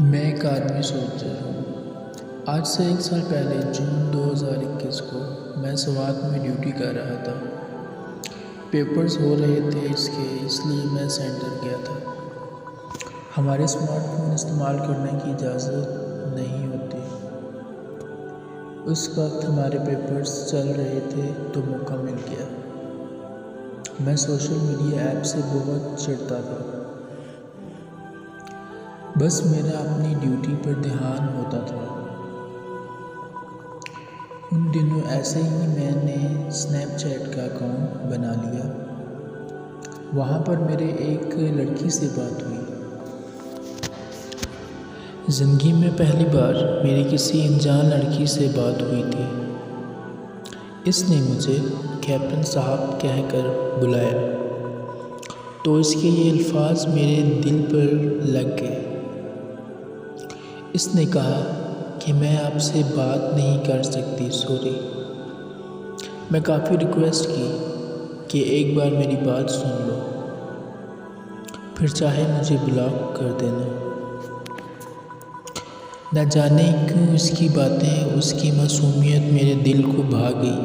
मैं एक आदमी सोल्जर हूँ। आज से 1 साल पहले जून 2021 को मैं स्वात में ड्यूटी कर रहा था। पेपर्स हो रहे थे इसलिए मैं सेंटर गया था। हमारे स्मार्टफोन इस्तेमाल करने की इजाज़त नहीं होती। उस वक्त हमारे पेपर्स चल रहे थे तो मौका मिल गया। मैं सोशल मीडिया ऐप से बहुत चिढ़ता था। बस मेरा अपनी ड्यूटी पर ध्यान होता था। उन दिनों ऐसे ही मैंने स्नैपचैट का अकाउंट बना लिया। वहाँ पर मेरे एक लड़की से बात हुई। ज़िंदगी में पहली बार मेरी किसी अनजान लड़की से बात हुई थी। इसने मुझे कैप्टन साहब कहकर बुलाया तो इसके ये अल्फाज मेरे दिल पर लग गए। इसने कहा कि मैं आपसे बात नहीं कर सकती, सॉरी। मैं काफ़ी रिक्वेस्ट की कि एक बार मेरी बात सुन लो, फिर चाहे मुझे ब्लॉक कर देना। न जाने क्यों इसकी बातें, उसकी मासूमियत मेरे दिल को भा गई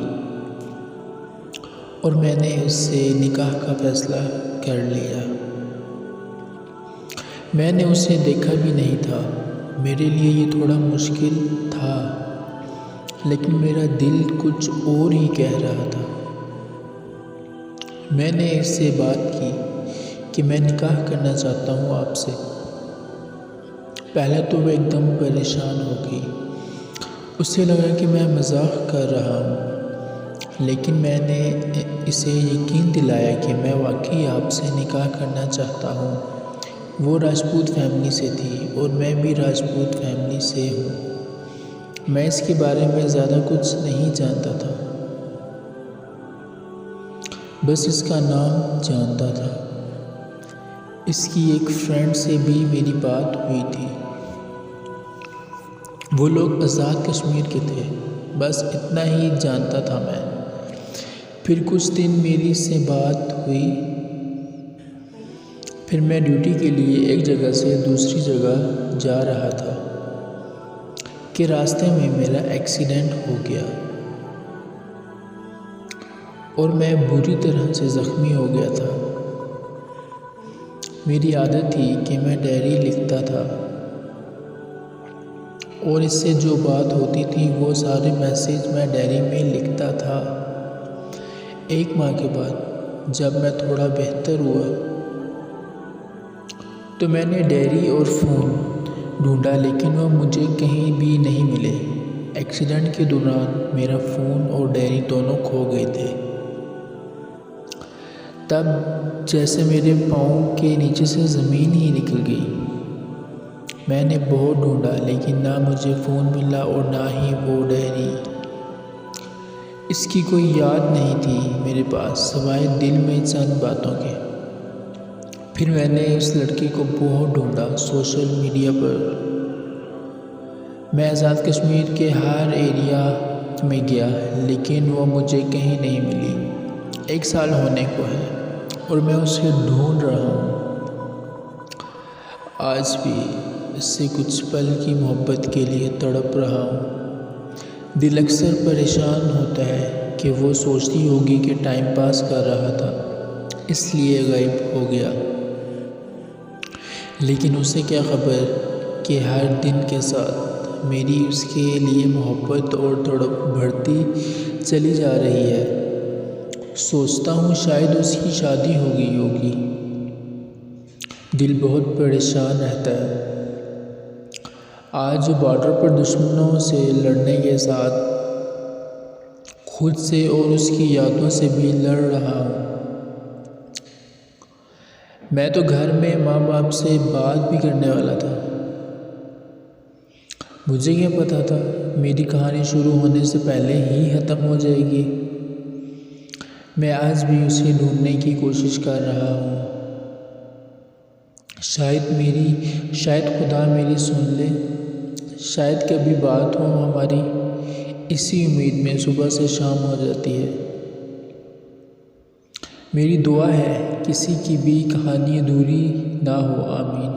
और मैंने उससे निकाह का फ़ैसला कर लिया। मैंने उसे देखा भी नहीं था। मेरे लिए ये थोड़ा मुश्किल था, लेकिन मेरा दिल कुछ और ही कह रहा था। मैंने इससे बात की कि मैं निकाह करना चाहता हूँ आपसे। पहले तो वह एकदम परेशान हो गई। उसे लगा कि मैं मजाक कर रहा हूँ, लेकिन मैंने इसे यकीन दिलाया कि मैं वाकई आपसे निकाह करना चाहता हूँ। वो राजपूत फैमिली से थी और मैं भी राजपूत फैमिली से हूँ। मैं इसके बारे में ज़्यादा कुछ नहीं जानता था, बस इसका नाम जानता था। इसकी एक फ्रेंड से भी मेरी बात हुई थी। वो लोग आज़ाद कश्मीर के थे, बस इतना ही जानता था मैं। फिर कुछ दिन मेरी से बात हुई। फिर मैं ड्यूटी के लिए एक जगह से दूसरी जगह जा रहा था कि रास्ते में मेरा एक्सीडेंट हो गया और मैं बुरी तरह से ज़ख्मी हो गया था। मेरी आदत थी कि मैं डायरी लिखता था और इससे जो बात होती थी वो सारे मैसेज मैं डायरी में लिखता था। 1 माह के बाद जब मैं थोड़ा बेहतर हुआ तो मैंने डायरी और फ़ोन ढूंढा, लेकिन वह मुझे कहीं भी नहीं मिले। एक्सीडेंट के दौरान मेरा फ़ोन और डायरी दोनों खो गए थे। तब जैसे मेरे पाँव के नीचे से ज़मीन ही निकल गई। मैंने बहुत ढूंढा, लेकिन ना मुझे फ़ोन मिला और ना ही वो डायरी। इसकी कोई याद नहीं थी मेरे पास, सिवाय दिल में चंद बातों के। फिर मैंने उस लड़की को बहुत ढूंढा सोशल मीडिया पर। मैं आज़ाद कश्मीर के हर एरिया में गया, लेकिन वो मुझे कहीं नहीं मिली। 1 साल होने को है और मैं उसे ढूंढ रहा हूँ। आज भी इससे कुछ पल की मोहब्बत के लिए तड़प रहा हूँ। दिल अक्सर परेशान होता है कि वो सोचती होगी कि टाइम पास कर रहा था, इसलिए गायब हो गया। लेकिन उसे क्या खबर कि हर दिन के साथ मेरी उसके लिए मोहब्बत और तड़प बढ़ती चली जा रही है। सोचता हूँ शायद उसकी शादी हो गई होगी। दिल बहुत परेशान रहता है। आज बॉर्डर पर दुश्मनों से लड़ने के साथ खुद से और उसकी यादों से भी लड़ रहा हूँ। मैं तो घर में माँ बाप से बात भी करने वाला था। मुझे क्या पता था मेरी कहानी शुरू होने से पहले ही ख़त्म हो जाएगी। मैं आज भी उसे ढूंढने की कोशिश कर रहा हूँ। शायद खुदा मेरी सुन ले। शायद कभी बात हो हमारी। इसी उम्मीद में सुबह से शाम हो जाती है। मेरी दुआ है किसी की भी कहानी अधूरी ना हो। आमीन।